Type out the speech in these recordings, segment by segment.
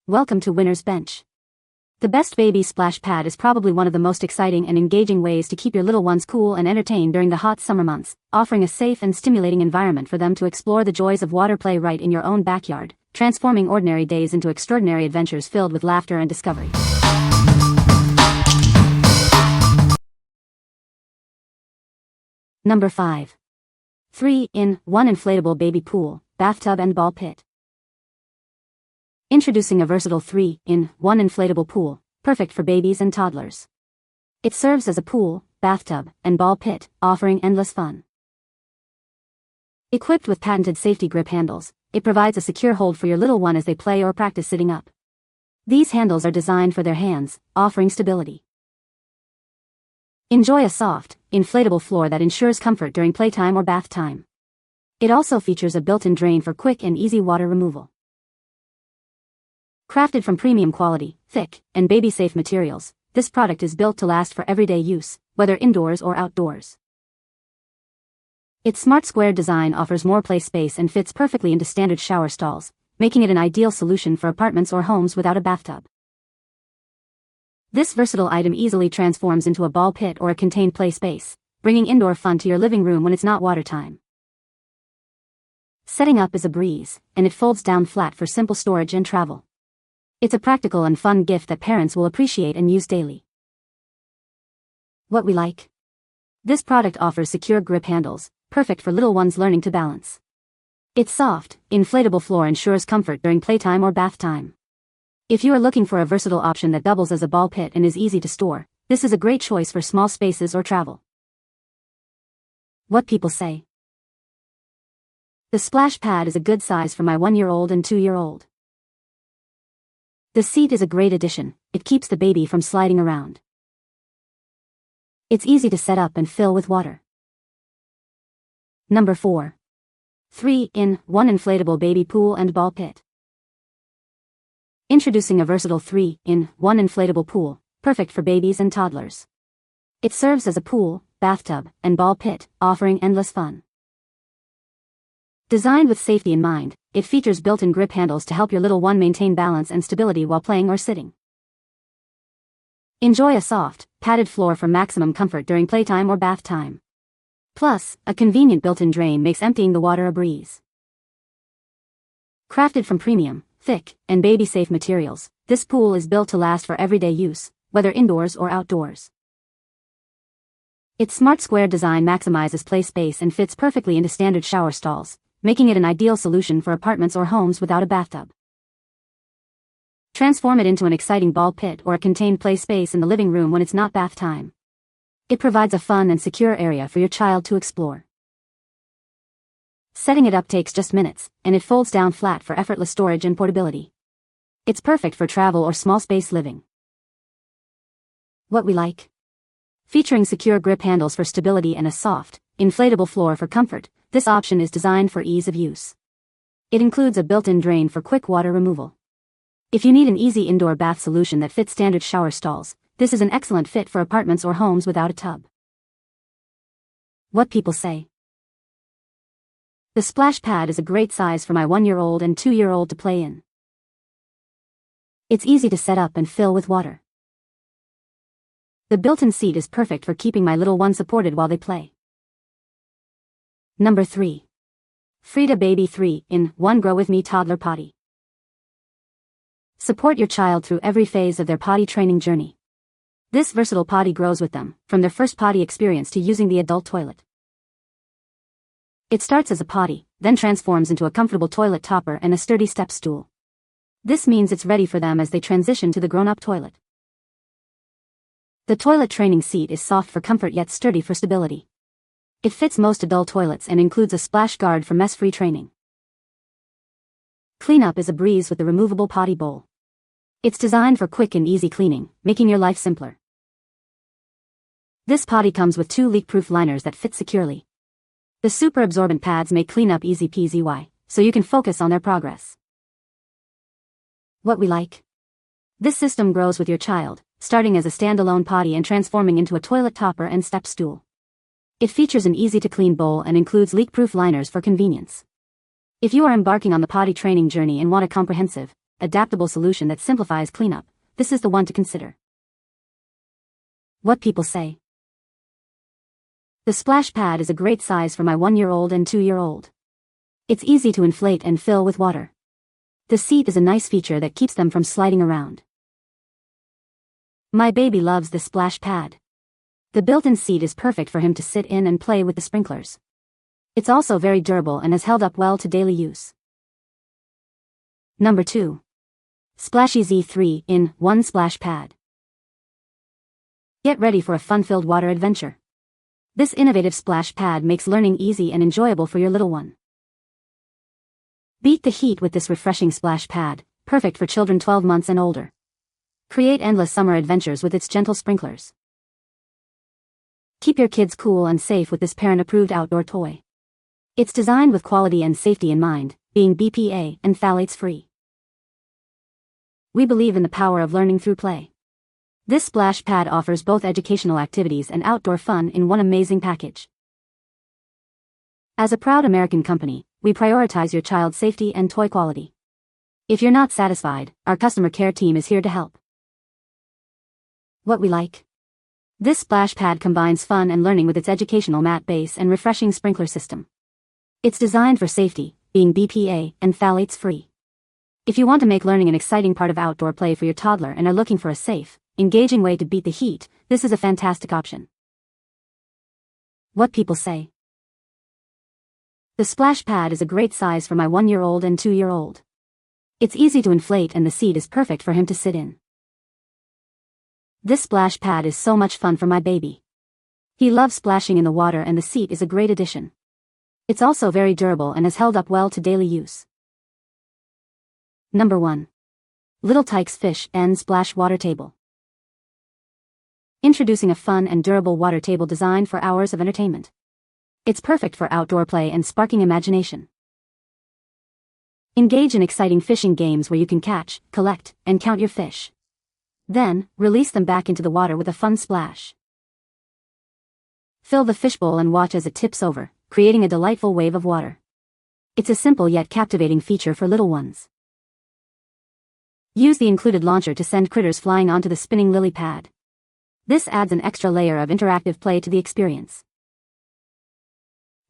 Welcome to Winner's Bench. The best baby splash pad is probably one of the most exciting and engaging ways to keep your little ones cool and entertained during the hot summer months, offering a safe and stimulating environment for them to explore the joys of water play right in your own backyard, transforming ordinary days into extraordinary adventures filled with laughter and discovery. Number 5. 3-in-1 Inflatable Baby Pool, Bathtub and Ball Pit. Introducing a versatile 3-in-1 inflatable pool, perfect for babies and toddlers. It serves as a pool, bathtub, and ball pit, offering endless fun. Equipped with patented safety grip handles, it provides a secure hold for your little one as they play or practice sitting up. These handles are designed for their hands, offering stability. Enjoy a soft, inflatable floor that ensures comfort during playtime or bath time. It also features a built-in drain for quick and easy water removal. Crafted from premium quality, thick, and baby-safe materials, this product is built to last for everyday use, whether indoors or outdoors. Its smart square design offers more play space and fits perfectly into standard shower stalls, making it an ideal solution for apartments or homes without a bathtub. This versatile item easily transforms into a ball pit or a contained play space, bringing indoor fun to your living room when it's not water time. Setting up is a breeze, and it folds down flat for simple storage and travel. It's a practical and fun gift that parents will appreciate and use daily. What we like? This product offers secure grip handles, perfect for little ones learning to balance. Its soft, inflatable floor ensures comfort during playtime or bath time. If you are looking for a versatile option that doubles as a ball pit and is easy to store, this is a great choice for small spaces or travel. What people say? The splash pad is a good size for my 1-year-old and 2-year-old. The seat is a great addition, it keeps the baby from sliding around. It's easy to set up and fill with water. Number 4. 3-in-1 Inflatable Baby Pool and Ball Pit. Introducing a versatile 3-in-1 inflatable pool, perfect for babies and toddlers. It serves as a pool, bathtub, and ball pit, offering endless fun. Designed with safety in mind, it features built-in grip handles to help your little one maintain balance and stability while playing or sitting. Enjoy a soft, padded floor for maximum comfort during playtime or bath time. Plus, a convenient built-in drain makes emptying the water a breeze. Crafted from premium, thick, and baby-safe materials, this pool is built to last for everyday use, whether indoors or outdoors. Its smart square design maximizes play space and fits perfectly into standard shower stalls, making it an ideal solution for apartments or homes without a bathtub. Transform it into an exciting ball pit or a contained play space in the living room when it's not bath time. It provides a fun and secure area for your child to explore. Setting it up takes just minutes, and it folds down flat for effortless storage and portability. It's perfect for travel or small space living. What we like? Featuring secure grip handles for stability and a soft, inflatable floor for comfort, this option is designed for ease of use. It includes a built-in drain for quick water removal. If you need an easy indoor bath solution that fits standard shower stalls, this is an excellent fit for apartments or homes without a tub. What people say? The splash pad is a great size for my 1-year-old and 2-year-old to play in. It's easy to set up and fill with water. The built-in seat is perfect for keeping my little one supported while they play. Number 3. Frida Baby 3-in-1 Grow With Me Toddler Potty. Support your child through every phase of their potty training journey. This versatile potty grows with them, from their first potty experience to using the adult toilet. It starts as a potty, then transforms into a comfortable toilet topper and a sturdy step stool. This means it's ready for them as they transition to the grown-up toilet. The toilet training seat is soft for comfort yet sturdy for stability. It fits most adult toilets and includes a splash guard for mess-free training. Cleanup is a breeze with the removable potty bowl. It's designed for quick and easy cleaning, making your life simpler. This potty comes with 2 leak-proof liners that fit securely. The super absorbent pads make cleanup easy peasy, so you can focus on their progress. What we like? This system grows with your child, starting as a standalone potty and transforming into a toilet topper and step stool. It features an easy-to-clean bowl and includes leak-proof liners for convenience. If you are embarking on the potty training journey and want a comprehensive, adaptable solution that simplifies cleanup, this is the one to consider. What people say. The splash pad is a great size for my 1-year-old and 2-year-old. It's easy to inflate and fill with water. The seat is a nice feature that keeps them from sliding around. My baby loves the splash pad. The built-in seat is perfect for him to sit in and play with the sprinklers. It's also very durable and has held up well to daily use. Number 2. SplashEZ 3-in-1 Splash Pad. Get ready for a fun-filled water adventure. This innovative splash pad makes learning easy and enjoyable for your little one. Beat the heat with this refreshing splash pad, perfect for children 12 months and older. Create endless summer adventures with its gentle sprinklers. Keep your kids cool and safe with this parent-approved outdoor toy. It's designed with quality and safety in mind, being BPA and phthalates-free. We believe in the power of learning through play. This splash pad offers both educational activities and outdoor fun in one amazing package. As a proud American company, we prioritize your child's safety and toy quality. If you're not satisfied, our customer care team is here to help. What we like. This splash pad combines fun and learning with its educational mat base and refreshing sprinkler system. It's designed for safety, being BPA and phthalates-free. If you want to make learning an exciting part of outdoor play for your toddler and are looking for a safe, engaging way to beat the heat, this is a fantastic option. What people say. The splash pad is a great size for my 1-year-old and 2-year-old. It's easy to inflate and the seat is perfect for him to sit in. This splash pad is so much fun for my baby. He loves splashing in the water and the seat is a great addition. It's also very durable and has held up well to daily use. Number 1. Little Tikes Fish and Splash Water Table. Introducing a fun and durable water table designed for hours of entertainment. It's perfect for outdoor play and sparking imagination. Engage in exciting fishing games where you can catch, collect, and count your fish. Then, release them back into the water with a fun splash. Fill the fishbowl and watch as it tips over, creating a delightful wave of water. It's a simple yet captivating feature for little ones. Use the included launcher to send critters flying onto the spinning lily pad. This adds an extra layer of interactive play to the experience.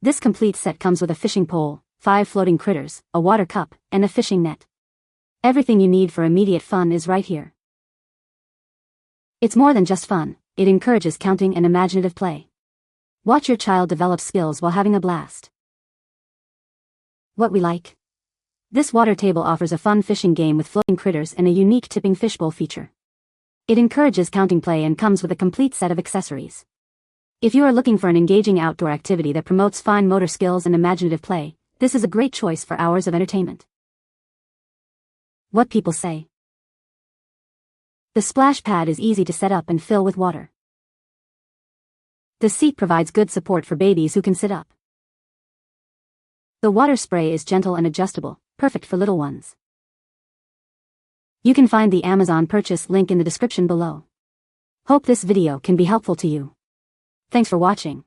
This complete set comes with a fishing pole, 5 floating critters, a water cup, and a fishing net. Everything you need for immediate fun is right here. It's more than just fun, it encourages counting and imaginative play. Watch your child develop skills while having a blast. What we like. This water table offers a fun fishing game with floating critters and a unique tipping fishbowl feature. It encourages counting play and comes with a complete set of accessories. If you are looking for an engaging outdoor activity that promotes fine motor skills and imaginative play, this is a great choice for hours of entertainment. What people say. The splash pad is easy to set up and fill with water. The seat provides good support for babies who can sit up. The water spray is gentle and adjustable, perfect for little ones. You can find the Amazon purchase link in the description below. Hope this video can be helpful to you. Thanks for watching.